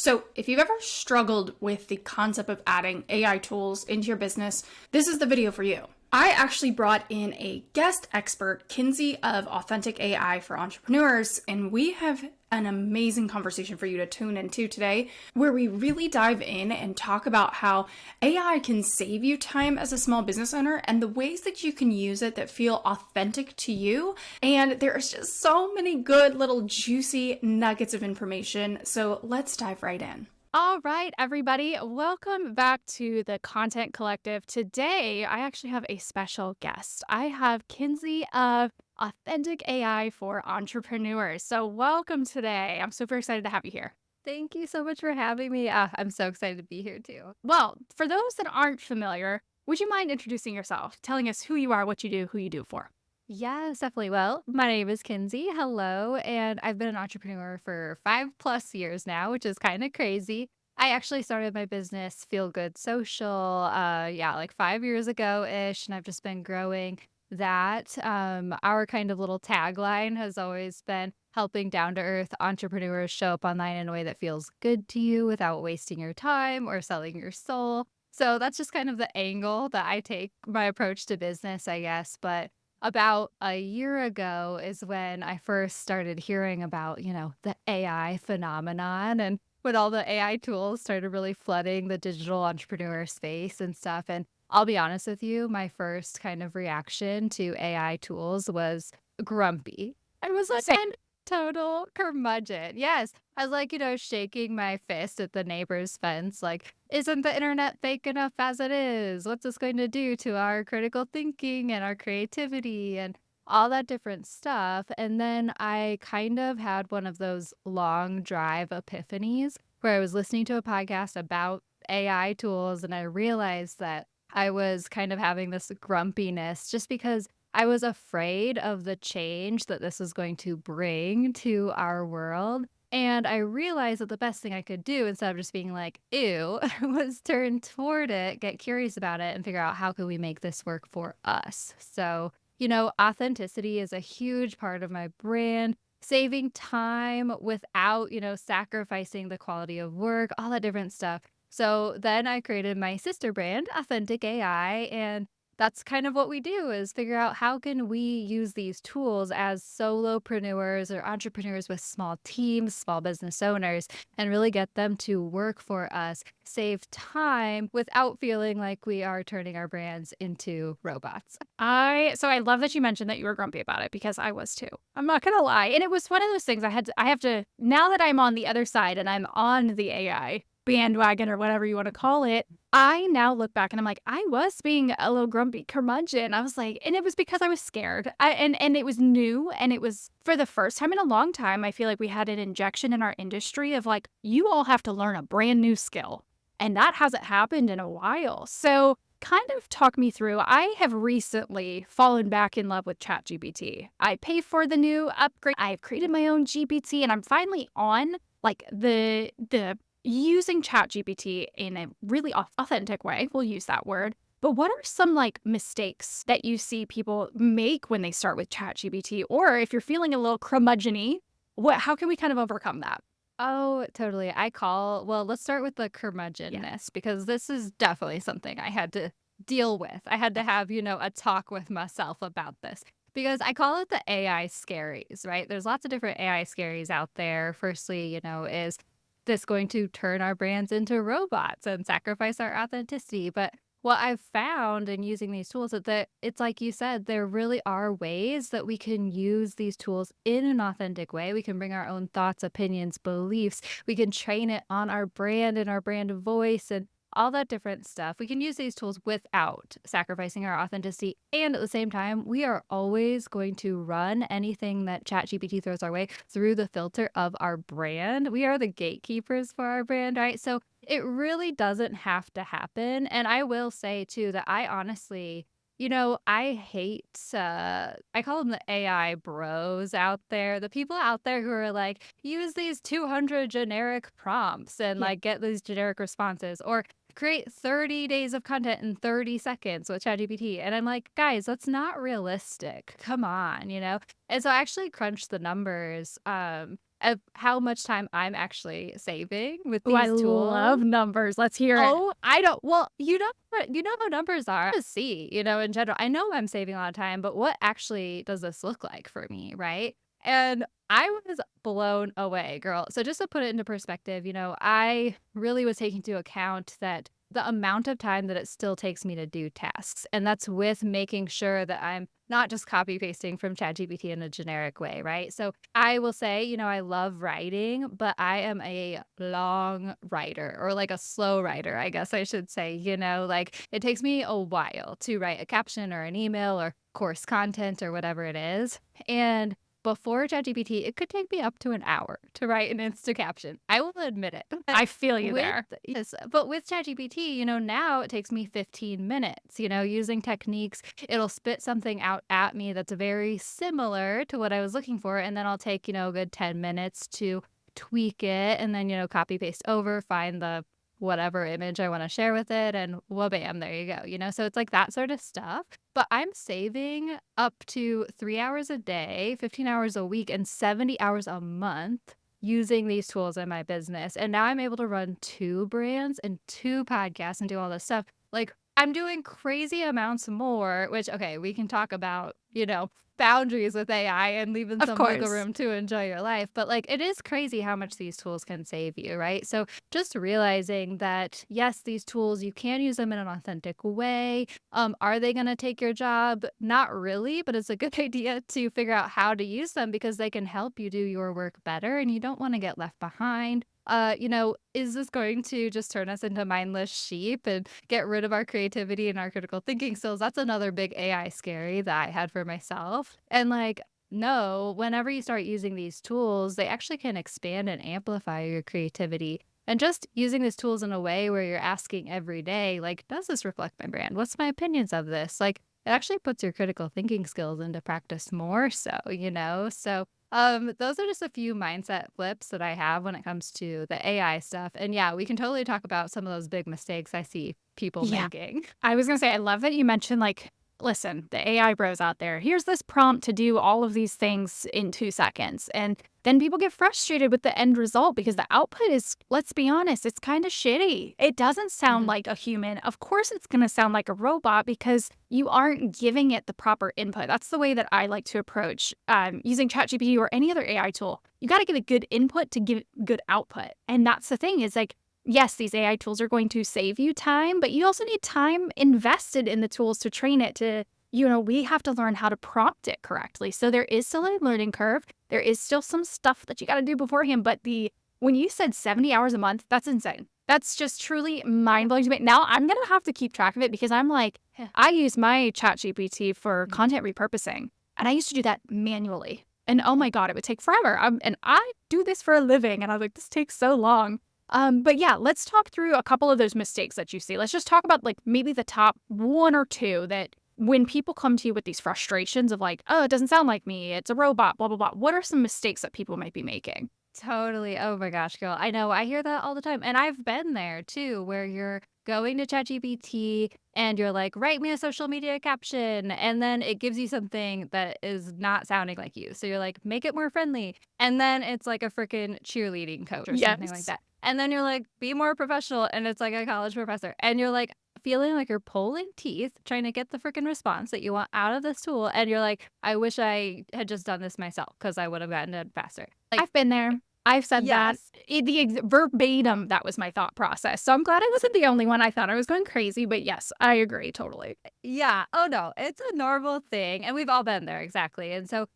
So if you've ever struggled with the concept of adding AI tools into your business, this is the video for you. I actually brought in a guest expert, Kinsey of Authentic AI for entrepreneurs, and we have an amazing conversation for you to tune into today, where we really dive in and talk about how AI can save you time as a small business owner and the ways that you can use it that feel authentic to you. And there's just so many good little juicy nuggets of information. So let's dive right in. All right, everybody, welcome back to the Content Collective. Today, I actually have a special guest. I have Kinsey of Authentic AI for entrepreneurs. So welcome today. I'm super excited to have you here. Thank you so much for having me. I'm so excited to be here too. Well, for those that aren't familiar, would you mind introducing yourself, telling us who you are, what you do, who you do it for? Yes, definitely. Well, my name is Kinsey. Hello. And I've been an entrepreneur for 5+ years now, which is kind of crazy. I actually started my business, Feel Good Social, like 5 years ago ish. And I've just been growing that. Our kind of little tagline has always been helping down to earth entrepreneurs show up online in a way that feels good to you without wasting your time or selling your soul. So that's just kind of the angle that I take my approach to business, I guess. But about a year ago is when I first started hearing about, the AI phenomenon and when all the AI tools started really flooding the digital entrepreneur space and stuff. And I'll be honest with you, my first kind of reaction to AI tools was grumpy. I was like, Same. I'm total curmudgeon. Yes. I was like, shaking my fist at the neighbor's fence, like, isn't the internet fake enough as it is? What's this going to do to our critical thinking and our creativity and all that different stuff? And then I kind of had one of those long drive epiphanies where I was listening to a podcast about AI tools and I realized that I was kind of having this grumpiness just because I was afraid of the change that this was going to bring to our world. And I realized that the best thing I could do instead of just being like, ew, was turn toward it, get curious about it, and figure out how can we make this work for us. So, authenticity is a huge part of my brand. Saving time without, sacrificing the quality of work, all that different stuff. So then I created my sister brand, Authentic AI, and that's kind of what we do is figure out how can we use these tools as solopreneurs or entrepreneurs with small teams, small business owners, and really get them to work for us, save time without feeling like we are turning our brands into robots. I love that you mentioned that you were grumpy about it because I was too. I'm not gonna lie. And it was one of those things I have to, now that I'm on the other side and I'm on the AI bandwagon or whatever you want to call it, I now look back and I'm like, I was being a little grumpy curmudgeon. I was like, and it was because I was scared. And it was new, and it was for the first time in a long time. I feel like we had an injection in our industry of like, you all have to learn a brand new skill. And that hasn't happened in a while. So kind of talk me through. I have recently fallen back in love with ChatGPT. I pay for the new upgrade. I've created my own GPT, and I'm finally on like the using ChatGPT in a really authentic way. We'll use that word. But what are some like mistakes that you see people make when they start with ChatGPT? Or if you're feeling a little curmudgeon-y, how can we kind of overcome that? Oh, totally. Well, let's start with the curmudgeonness because this is definitely something I had to deal with. I had to have, a talk with myself about this because I call it the AI scaries, right? There's lots of different AI scaries out there. Firstly, is this going to turn our brands into robots and sacrifice our authenticity? But what I've found in using these tools is that it's like you said, there really are ways that we can use these tools in an authentic way. We can bring our own thoughts, opinions, beliefs. We can train it on our brand and our brand voice and all that different stuff. We can use these tools without sacrificing our authenticity. And at the same time, we are always going to run anything that ChatGPT throws our way through the filter of our brand. We are the gatekeepers for our brand, right? So it really doesn't have to happen. And I will say too that I honestly, I hate, I call them the AI bros out there, the people out there who are like, use these 200 generic prompts and Yeah. like get these generic responses or create 30 days of content in 30 seconds with ChatGPT. And I'm like, guys, that's not realistic. Come on. And so I actually crunched the numbers. of how much time I'm actually saving with Ooh, I these tools. love numbers. Let's hear it. Oh, I don't well, you know how numbers are. To see, in general. I know I'm saving a lot of time, but what actually does this look like for me, right? And I was blown away, girl. So just to put it into perspective, I really was taking into account that the amount of time that it still takes me to do tasks. And that's with making sure that I'm not just copy pasting from ChatGPT in a generic way, right? So I will say, I love writing, but I am a long writer or like a slow writer, I guess I should say. Like it takes me a while to write a caption or an email or course content or whatever it is. And before ChatGPT, it could take me up to an hour to write an Insta caption. I will admit it. But I feel you with there. yes, but with ChatGPT, now it takes me 15 minutes, using techniques. It'll spit something out at me that's very similar to what I was looking for. And then I'll take, a good 10 minutes to tweak it and then, copy paste over, find the whatever image I want to share with it, and bam, there you go. So it's like that sort of stuff. But I'm saving up to 3 hours a day, 15 hours a week, and 70 hours a month using these tools in my business. And now I'm able to run 2 brands and 2 podcasts and do all this stuff. Like I'm doing crazy amounts more, which, okay, we can talk about, boundaries with AI and leaving Of some wiggle course. room to enjoy your life. But like it is crazy how much these tools can save you, right? So just realizing that, yes, these tools, you can use them in an authentic way. Are they going to take your job? Not really, but it's a good idea to figure out how to use them because they can help you do your work better and you don't want to get left behind. Is this going to just turn us into mindless sheep and get rid of our creativity and our critical thinking skills? That's another big AI scary that I had for myself. And like, no, whenever you start using these tools, they actually can expand and amplify your creativity. And just using these tools in a way where you're asking every day, like, does this reflect my brand? What's my opinions of this? Like, it actually puts your critical thinking skills into practice more so. So those are just a few mindset flips that I have when it comes to the AI stuff. And yeah, we can totally talk about some of those big mistakes I see people Yeah. making. I was gonna say, I love that you mentioned, like, listen, the AI bros out there, here's this prompt to do all of these things in 2 seconds. And then people get frustrated with the end result because the output is, let's be honest, it's kind of shitty. It doesn't sound Mhm. like a human. Of course, it's gonna sound like a robot because you aren't giving it the proper input. That's the way that I like to approach using ChatGPT or any other AI tool. You got to give it good input to give good output. And that's the thing is like, yes, these AI tools are going to save you time, but you also need time invested in the tools to train it to, we have to learn how to prompt it correctly. So there is still a learning curve. There is still some stuff that you got to do beforehand. But when you said 70 hours a month, that's insane. That's just truly mind blowing to me. Now I'm going to have to keep track of it because I'm like, Yeah. I use my ChatGPT for Mhm. content repurposing, and I used to do that manually. And oh my God, it would take forever. And I do this for a living. And I was like, this takes so long. But yeah, let's talk through a couple of those mistakes that you see. Let's just talk about like maybe the top 1 or 2 that when people come to you with these frustrations of like, oh, it doesn't sound like me, it's a robot, blah, blah, blah. What are some mistakes that people might be making? Totally. Oh my gosh, girl. I know. I hear that all the time. And I've been there too, where you're going to ChatGPT and you're like, write me a social media caption. And then it gives you something that is not sounding like you. So you're like, make it more friendly. And then it's like a freaking cheerleading coach or something like Yes. that. And then you're like, be more professional. And it's like a college professor. And you're like, feeling like you're pulling teeth trying to get the freaking response that you want out of this tool. And you're like, I wish I had just done this myself because I would have gotten it faster. Like, I've been there. I've said that. yes. Verbatim, that was my thought process. So I'm glad I wasn't the only one. I thought I was going crazy, but yes, I agree totally. Yeah. Oh, no. It's a normal thing. And we've all been there. Exactly. And so,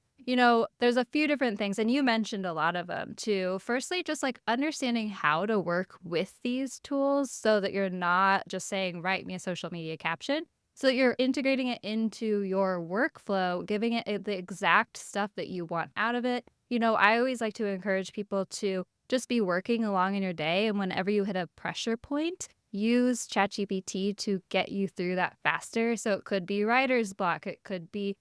there's a few different things. And you mentioned a lot of them too. Firstly, just like understanding how to work with these tools so that you're not just saying, write me a social media caption. So that you're integrating it into your workflow, giving it the exact stuff that you want out of it. I always like to encourage people to just be working along in your day. And whenever you hit a pressure point, use ChatGPT to get you through that faster. So it could be writer's block. It could be,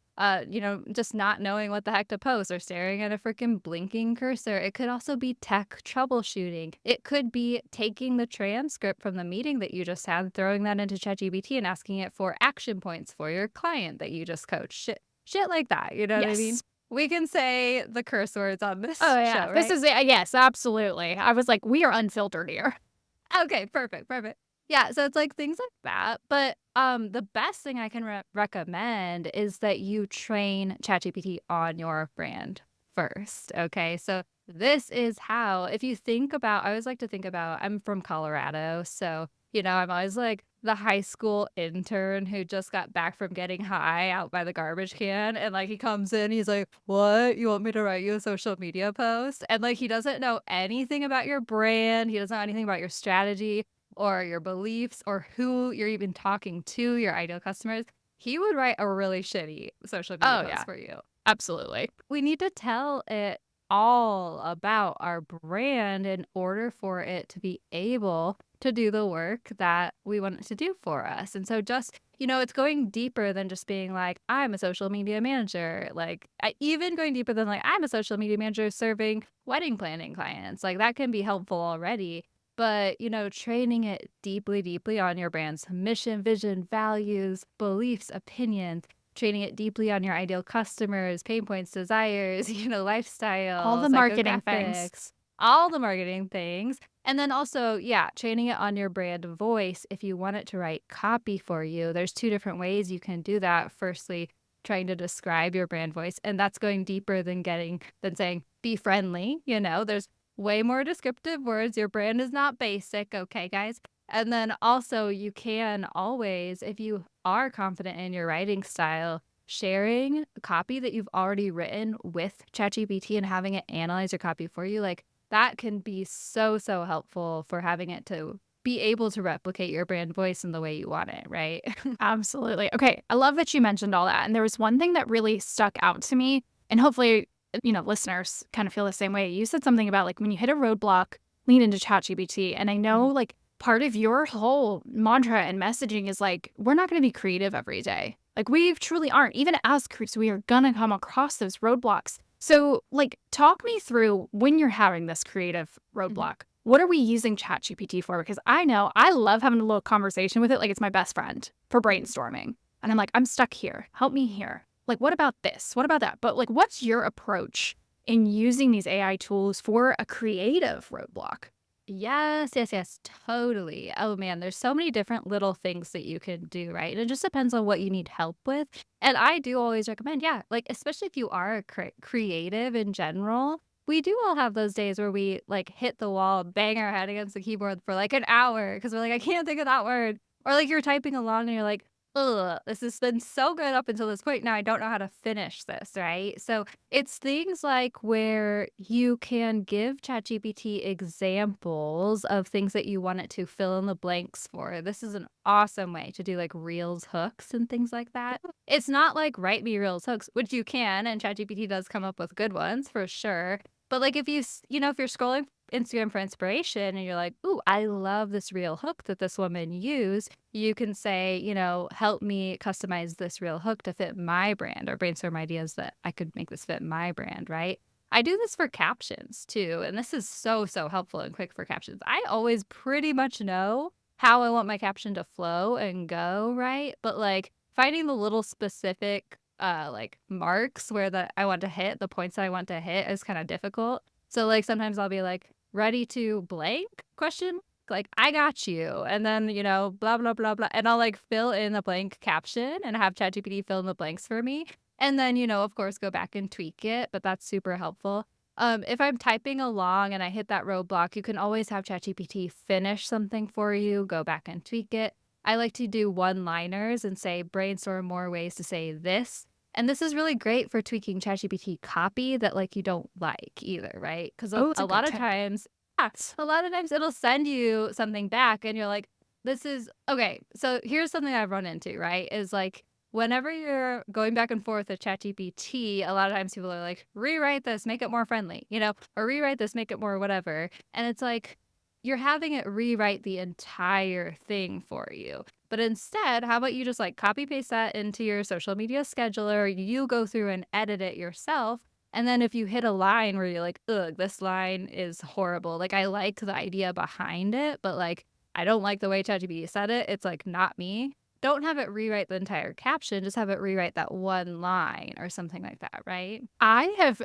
just not knowing what the heck to post or staring at a freaking blinking cursor. It could also be tech troubleshooting. It could be taking the transcript from the meeting that you just had, throwing that into ChatGPT and asking it for action points for your client that you just coached. Shit like that. You know what I mean? Yes. We can say the curse words on this Oh, yeah. show, This right? is yes, absolutely. I was like, "We are unfiltered here." Okay, perfect, perfect. Yeah, so it's like things like that. But the best thing I can recommend is that you train ChatGPT on your brand first. Okay, so this is how, if you think about, I always like to think about, I'm from Colorado. So, I'm always like the high school intern who just got back from getting high out by the garbage can. And like he comes in, he's like, "What? You want me to write you a social media post?" And like he doesn't know anything about your brand, he doesn't know anything about your strategy or your beliefs or who you're even talking to, your ideal customers. He would write a really shitty social media Oh, post yeah. for you. Absolutely. We need to tell it all about our brand in order for it to be able to do the work that we want it to do for us. And so just, it's going deeper than just being like, I'm a social media manager. Like, even going deeper than like, I'm a social media manager serving wedding planning clients. Like, that can be helpful already. But, training it deeply, deeply on your brand's mission, vision, values, beliefs, opinions, training it deeply on your ideal customers, pain points, desires, All lifestyle, the marketing things. psychographics, all the marketing things. And then also, yeah, training it on your brand voice. If you want it to write copy for you, there's two different ways you can do that. Firstly, trying to describe your brand voice. And that's going deeper than saying, be friendly. There's way more descriptive words. Your brand is not basic. Okay, guys. And then also, you can always, if you are confident in your writing style, sharing a copy that you've already written with ChatGPT and having it analyze your copy for you, like that can be so, so helpful for having it to be able to replicate your brand voice in the way you want it, right? Absolutely. Okay, I love that you mentioned all that, and there was one thing that really stuck out to me, and hopefully, listeners kind of feel the same way. You said something about, like, when you hit a roadblock, lean into ChatGPT, and I know, Mhm. like, part of your whole mantra and messaging is, like, we're not gonna be creative every day. Like, we truly aren't. Even as creatives, we are gonna come across those roadblocks. So, like, talk me through when you're having this creative Mhm. roadblock. What are we using ChatGPT for? Because I know I love having a little conversation with it like it's my best friend for Mhm. brainstorming. And I'm like, I'm stuck here. Help me here. Like, what about this? What about that? But, like, what's your approach in using these AI tools for a creative roadblock? Yes, yes, yes, totally. Oh man, there's so many different little things that you can do, right? And it just depends on what you need help with. And I do always recommend, yeah, like especially if you are a creative in general, we do all have those days where we like hit the wall, bang our head against the keyboard for like an hour because we're like, I can't think of that word. Or like you're typing along and you're like, ugh, this has been so good up until this point. Now I don't know how to finish this, right? So it's things like where you can give ChatGPT examples of things that you want it to fill in the blanks for. This is an awesome way to do like Reels hooks and things like that. It's not like write me Reels hooks, which you can, and ChatGPT does come up with good ones for sure. But like if if you're scrolling Instagram for inspiration and you're like, "Ooh, I love this reel hook that this woman used," you can say, "Help me customize this real hook to fit my brand," or brainstorm ideas that I could make this fit my brand, right? I do this for captions too, and this is so, so helpful and quick for captions. I always pretty much know how I want my caption to flow and go, right? But like finding the little specific like marks where that I want to hit, the points that I want to hit is kind of difficult. So like sometimes I'll be like, ready to blank question like, I got you. And then, blah, blah, blah, blah. And I'll like fill in the blank caption and have ChatGPT fill in the blanks for me. And then, of course, go back and tweak it. But that's super helpful. If I'm typing along and I hit that roadblock, you can always have ChatGPT finish something for you, go back and tweak it. I like to do one liners and say, brainstorm more ways to say this. And this is really great for tweaking ChatGPT copy that like you don't like either, right? Because a, Oh, it's a a good lot of tip. times yeah, a lot of times it'll send you something back and you're like, this is okay. So here's something I've run into, right? Is like whenever you're going back and forth with ChatGPT, a lot of times people are like, rewrite this, make it more friendly, or rewrite this, make it more whatever. And it's like you're having it rewrite the entire thing for you. But instead, how about you just like copy paste that into your social media scheduler? You go through and edit it yourself and then if you hit a line where you're like, ugh, this line is horrible. Like I like the idea behind it, but like I don't like the way ChatGPT said it. It's like not me. don't have it rewrite the entire caption, just have it rewrite that one line or something like that, right? I've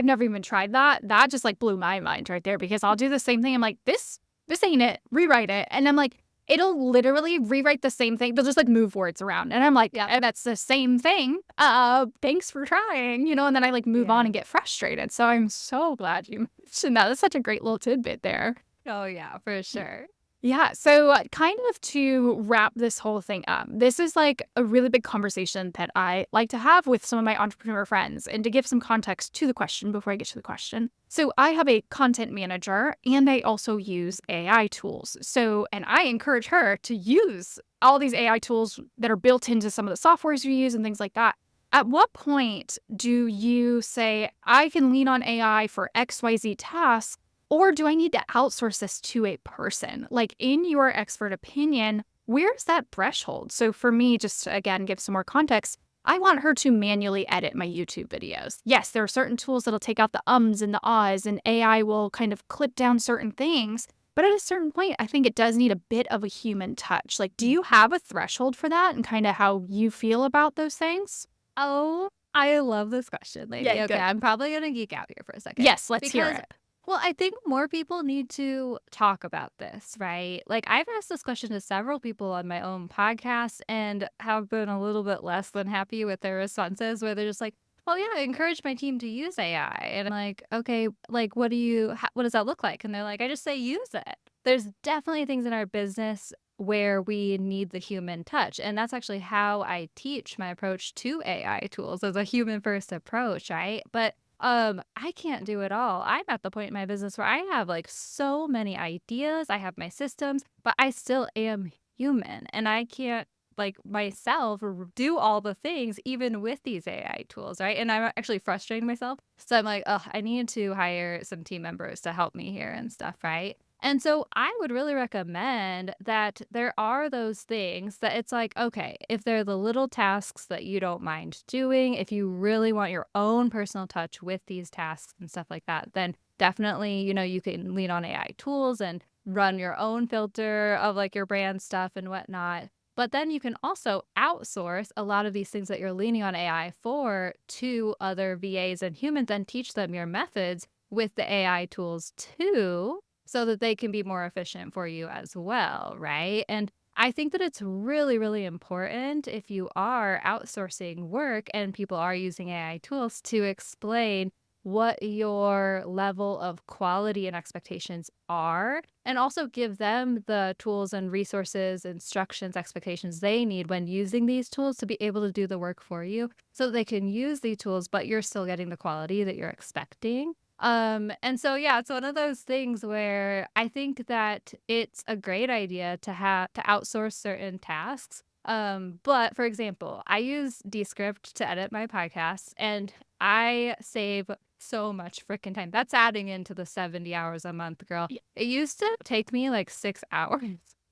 never even tried that. That just like blew my mind right there because I'll do the same thing. I'm like, this ain't it. Rewrite it. And I'm like, it'll literally rewrite the same thing. They'll just like move words around. And I'm like, yeah, that's the same thing. Thanks for trying, and then I like move on and get frustrated. So I'm so glad you mentioned that. That's such a great little tidbit there. Oh, yeah, for sure. Yeah. So, kind of to wrap this whole thing up, this is like a really big conversation that I like to have with some of my entrepreneur friends. And to give some context to the question before I get to the question. So, I have a content manager and I also use AI tools. So, and I encourage her to use all these AI tools that are built into some of the softwares you use and things like that. At what point do you say, I can lean on AI for XYZ tasks? Or do I need to outsource this to a person? Like, in your expert opinion, where's that threshold? So for me, just to, again, give some more context, I want her to manually edit my YouTube videos. Yes, there are certain tools that'll take out the ums and the ahs, and AI will kind of clip down certain things. But at a certain point, I think it does need a bit of a human touch. Like, do you have a threshold for that and kind of how you feel about those things? Oh, I love this question, lady. Yeah, okay, good. I'm probably going to geek out here for a second. Yes, let's hear it. Well, I think more people need to talk about this, right? Like, I've asked this question to several people on my own podcast and have been a little bit less than happy with their responses, where they're just like, well, yeah, I encourage my team to use AI. And I'm like, okay, like, what does that look like? And they're like, I just say use it. There's definitely things in our business where we need the human touch. And that's actually how I teach my approach to AI tools as a human first approach, right? But I can't do it all. I'm at the point in my business where I have like so many ideas, I have my systems, but I still am human and I can't like myself do all the things even with these AI tools, right? And I'm actually frustrating myself. So I'm like, oh, I need to hire some team members to help me here and stuff, right? And so I would really recommend that there are those things that it's like, okay, if they're the little tasks that you don't mind doing, if you really want your own personal touch with these tasks and stuff like that, then definitely, you can lean on AI tools and run your own filter of like your brand stuff and whatnot. But then you can also outsource a lot of these things that you're leaning on AI for to other VAs and humans and teach them your methods with the AI tools too, so that they can be more efficient for you as well, right? And I think that it's really, really important if you are outsourcing work and people are using AI tools to explain what your level of quality and expectations are, and also give them the tools and resources, instructions, expectations they need when using these tools to be able to do the work for you so that they can use these tools, but you're still getting the quality that you're expecting. And so yeah, it's one of those things where I think that it's a great idea to have to outsource certain tasks. But for example, I use Descript to edit my podcasts and I save so much freaking time. That's adding into the 70 hours a month, girl. It used to take me like 6 hours.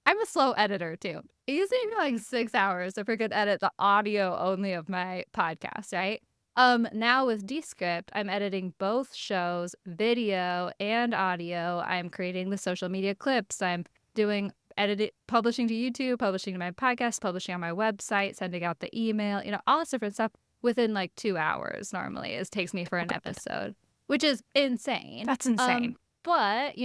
I'm a slow editor too. It used to take me like 6 hours to freaking edit the audio only of my podcast, right? Now with Descript, I'm editing both shows, video and audio. I'm creating the social media clips. I'm doing editing, publishing to YouTube, publishing to my podcast, publishing on my website, sending out the email, all this different stuff within like 2 hours normally. It takes me for an episode, which is insane. That's insane. But,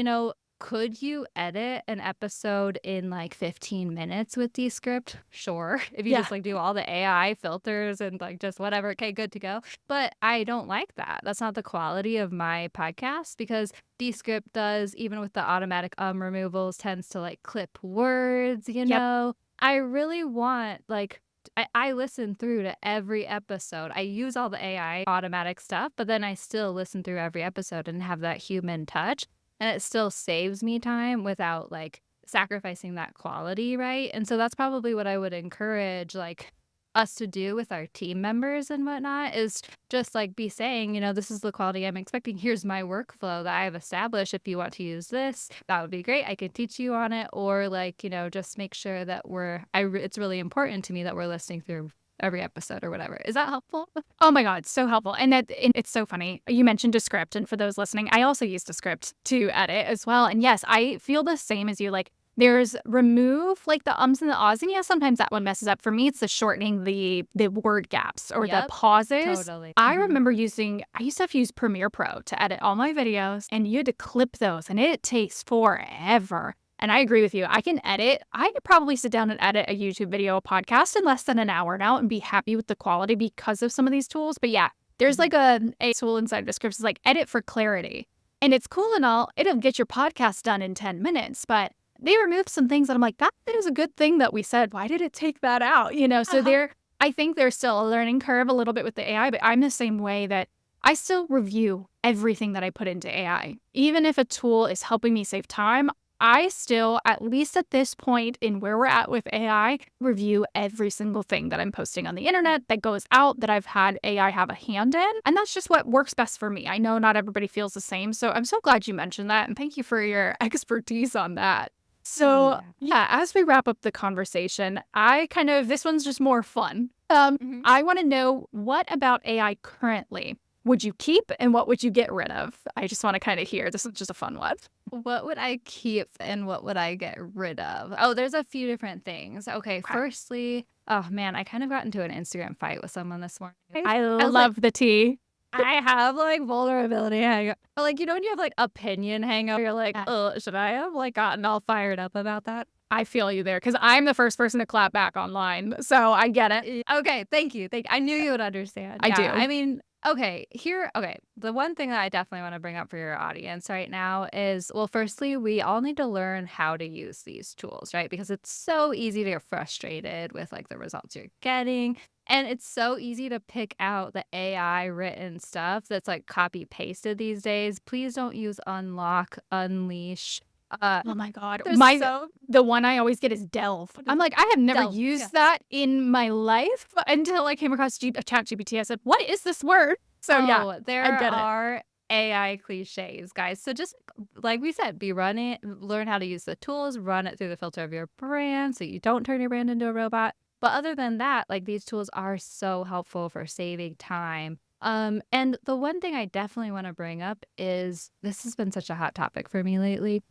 could you edit an episode in like 15 minutes with Descript? Sure. If you just like do all the AI filters and like just whatever, okay, good to go. But I don't like that. That's not the quality of my podcast because Descript does, even with the automatic removals, tends to like clip words, I really want like I listen through to every episode. I use all the AI automatic stuff, but then I still listen through every episode and have that human touch. And it still saves me time without like sacrificing that quality, right? And so that's probably what I would encourage like us to do with our team members and whatnot is just like be saying, this is the quality I'm expecting. Here's my workflow that I have established. If you want to use this, that would be great. I can teach you on it. Or like, just make sure that it's really important to me that we're listening through every episode or whatever. Is that helpful? Oh my God, so helpful. And it's so funny. You mentioned Descript, and for those listening, I also use Descript to edit as well. And yes, I feel the same as you. Like, There's remove like the ums and the ahs, and yeah, sometimes that one messes up. For me, it's the shortening the word gaps or the Yep. pauses. Totally. I Mhm. remember I used to have to use Premiere Pro to edit all my videos, and you had to clip those, and it takes forever. And I agree with you. I can edit. I could probably sit down and edit a YouTube video, a podcast in less than an hour now and be happy with the quality because of some of these tools. But yeah, there's Mhm. like a tool inside descriptions like edit for clarity. And it's cool and all. It'll get your podcast done in 10 minutes, but they removed some things that I'm like, that is a good thing that we said. Why did it take that out? So Uh-huh. I think there's still a learning curve a little bit with the AI, but I'm the same way that I still review everything that I put into AI. Even if a tool is helping me save time, I still, at least at this point in where we're at with AI, review every single thing that I'm posting on the internet that goes out that I've had AI have a hand in. And that's just what works best for me. I know not everybody feels the same. So I'm so glad you mentioned that. And thank you for your expertise on that. Oh, So, yeah. yeah, as we wrap up the conversation, this one's just more fun. Mhm. I want to know, what about AI currently would you keep and what would you get rid of? I just want to kind of hear. This is just a fun one. What would I keep and what would I get rid of? Oh, there's a few different things. Okay, Okay. firstly, oh man, I kind of got into an Instagram fight with someone this morning. I I was like, love the tea. I have like vulnerability hang like when you have like opinion hangover, you're like, Yeah. oh, should I have like gotten all fired up about that? I feel you there because I'm the first person to clap back online. So I get it. Okay, thank you. I knew you would understand. I Yeah, do. I mean, okay. The one thing that I definitely want to bring up for your audience right now is, well, firstly, we all need to learn how to use these tools, right? Because it's so easy to get frustrated with like the results you're getting. And it's so easy to pick out the AI written stuff that's like copy pasted these days. Please don't use unlock, unleash. Oh my God. There's so The one I always get is Delve. what I'm is like, I have never Delve. Yeah. used that in my life until I came across ChatGPT. I said, what is this word? So yeah, Oh, I there get it. are AI cliches, guys. So just like we said, learn how to use the tools, run it through the filter of your brand so you don't turn your brand into a robot. But other than that, like these tools are so helpful for saving time. And the one thing I definitely want to bring up is this has been such a hot topic for me lately.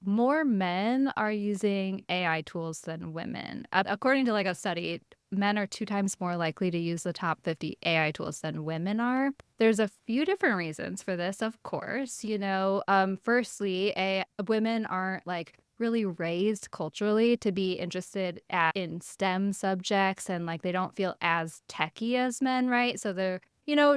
More men are using AI tools than women. According to like a study, men are 2 times more likely to use the top 50 AI tools than women are. There's a few different reasons for this, of course. Firstly, women aren't like really raised culturally to be interested in STEM subjects, and like they don't feel as techy as men, right? So they're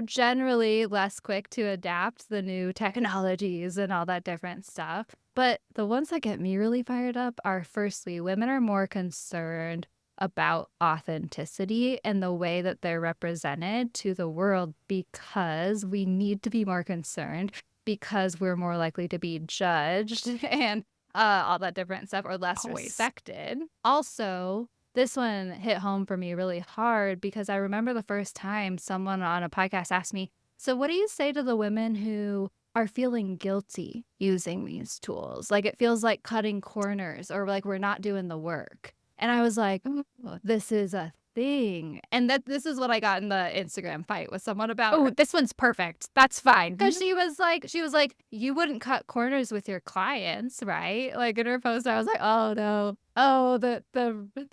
generally less quick to adapt the new technologies and all that different stuff. But the ones that get me really fired up are, firstly, women are more concerned about authenticity and the way that they're represented to the world, because we need to be more concerned because we're more likely to be judged and all that different stuff, or less Always. respected. Also, this one hit home for me really hard because I remember the first time someone on a podcast asked me, so what do you say to the women who are feeling guilty using these tools? Like it feels like cutting corners or like we're not doing the work. And I was like, "Oh, this is a thing." And this is what I got in the Instagram fight with someone about. Oh, this one's perfect. That's fine. Because she was like, you wouldn't cut corners with your clients, right? Like in her post, I was like, oh no, oh the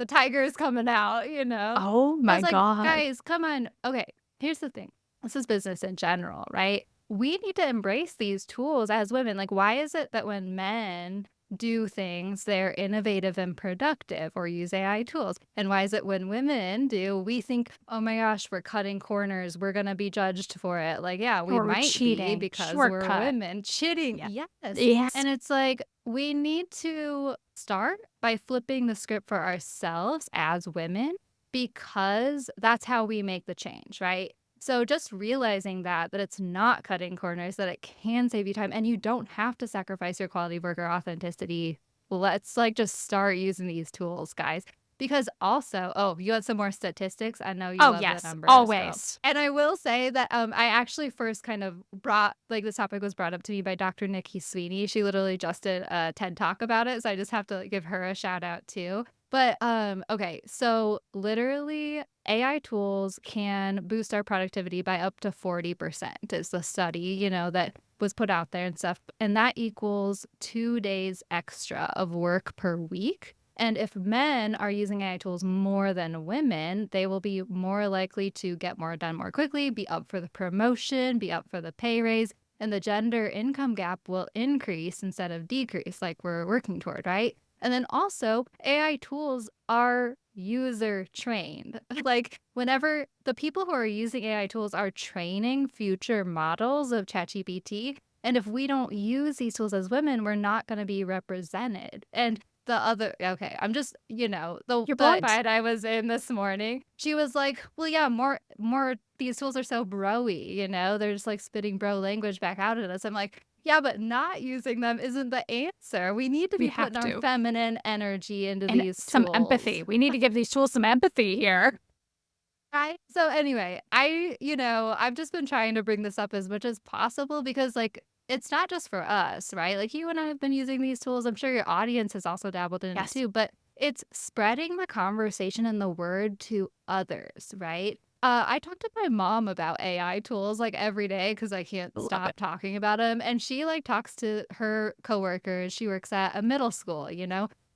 tiger is coming out. Oh I my was like, God. guys, come on. Okay, here's the thing. This is business in general, right? We need to embrace these tools as women. Like, why is it that when men do things, they're innovative and productive or use AI tools? And why is it when women do, we think, oh my gosh, we're cutting corners, we're going to be judged for it? Like, yeah, we Or we're might be cheating. because we're Shortcut. women. Cheating. Yeah. Yes. Yes. And it's like, we need to start by flipping the script for ourselves as women, because that's how we make the change, right? So just realizing that it's not cutting corners, that it can save you time and you don't have to sacrifice your quality of work or authenticity. Let's like just start using these tools, guys. Because also, oh, you had some more statistics. I know you Oh, love the yes. numbers, girl. Always. And I will say that I actually first kind of brought, like, this topic was brought up to me by Dr. Nikki Sweeney. She literally just did a TED Talk about it. So I just have to give her a shout out too. But, okay, so literally AI tools can boost our productivity by up to 40% is the study, that was put out there and stuff. And that equals 2 days extra of work per week. And if men are using AI tools more than women, they will be more likely to get more done more quickly, be up for the promotion, be up for the pay raise, and the gender income gap will increase instead of decrease, like we're working toward, right? And then also, AI tools are user trained. Like, whenever the people who are using AI tools are training future models of ChatGPT, and if we don't use these tools as women, we're not going to be represented. And the other, okay, I'm just, You're the blunt. fight I was in this morning, she was like, well, yeah, more, these tools are so broy, they're just like spitting bro language back out at us. I'm like, yeah, but not using them isn't the answer. We need to We be have putting our to. feminine energy into And these some tools. empathy. We need to give these tools some empathy here. Right? So anyway, I've just been trying to bring this up as much as possible because like it's not just for us, right? Like you and I have been using these tools. I'm sure your audience has also dabbled in it Yes. too, but it's spreading the conversation and the word to others, right? I talk to my mom about AI tools like every day because I can't Love stop it. talking about them. And she like talks to her coworkers. She works at a middle school,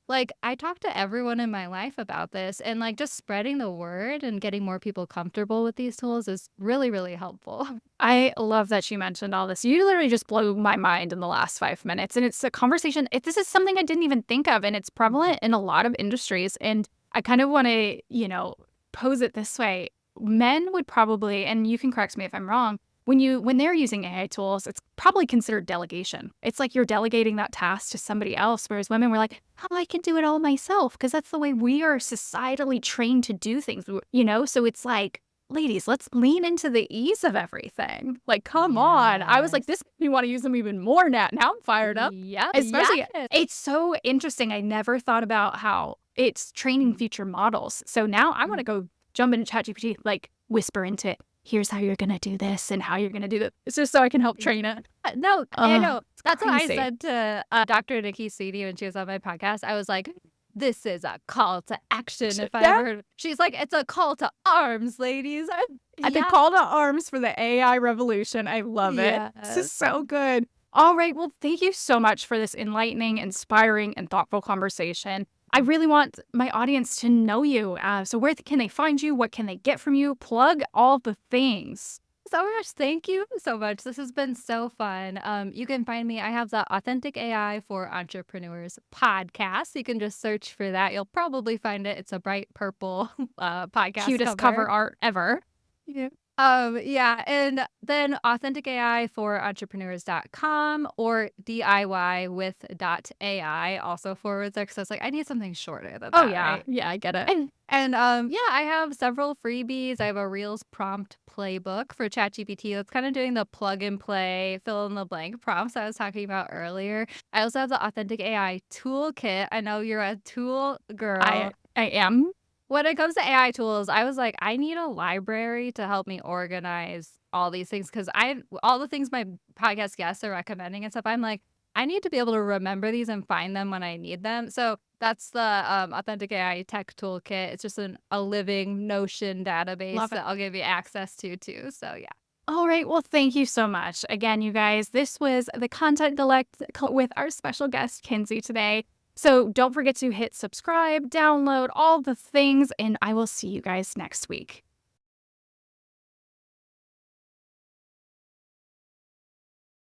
Like, I talk to everyone in my life about this, and, like, just spreading the word and getting more people comfortable with these tools is really, really helpful. I love that you mentioned all this. You literally just blew my mind in the last 5 minutes. And it's a conversation. This is something I didn't even think of. And it's prevalent in a lot of industries. And I kind of want to, pose it this way. Men would probably, and you can correct me if I'm wrong, when they're using AI tools, it's probably considered delegation. It's like you're delegating that task to somebody else. Whereas women were like, oh, I can do it all myself. Because that's the way we are societally trained to do things, So it's like, ladies, let's lean into the ease of everything. Like, come on. I was like, Yes. this makes me want to use them even more now. Now I'm fired up. Yep. Especially, Yes. it's so interesting. I never thought about how it's training future models. So now I want to go jump into ChatGPT, like whisper into it. Here's how you're going to do this and how you're going to do that. It's just so I can help train it. No, I Oh, know. it's That's what I crazy. said to Dr. Nikki Sweetie when she was on my podcast. I was like, this is a call to action if I Yeah. ever heard. She's like, it's a call to arms, ladies. The Yeah. call to arms for the AI revolution. I love it. This is Yes. so good. All right. Well, thank you so much for this enlightening, inspiring, and thoughtful conversation. I really want my audience to know you. So where can they find you? What can they get from you? Plug all the things. So much. Thank you so much. This has been so fun. You can find me. I have the Authentic AI for Entrepreneurs podcast. You can just search for that. You'll probably find it. It's a bright purple podcast Cutest cover. cover art ever. Yeah. Yeah, and then Authentic AI for entrepreneurs.com or DIY with .ai also forwards there. So it's like I need something shorter than Oh, that, yeah. right? Yeah, I get it. And yeah, I have several freebies. I have a Reels prompt playbook for ChatGPT that's kind of doing the plug and play, fill in the blank prompts I was talking about earlier. I also have the Authentic AI toolkit. I know you're a tool girl. I am. When it comes to AI tools, I was like, I need a library to help me organize all these things because all the things my podcast guests are recommending and stuff, I'm like, I need to be able to remember these and find them when I need them. So that's the Authentic AI Tech Toolkit. It's just a living Notion database Love it. that I'll give you access to too. So yeah. All right. Well, thank you so much. Again, you guys, this was the Content Select with our special guest, Kinsey, today. So don't forget to hit subscribe, download all the things, and I will see you guys next week.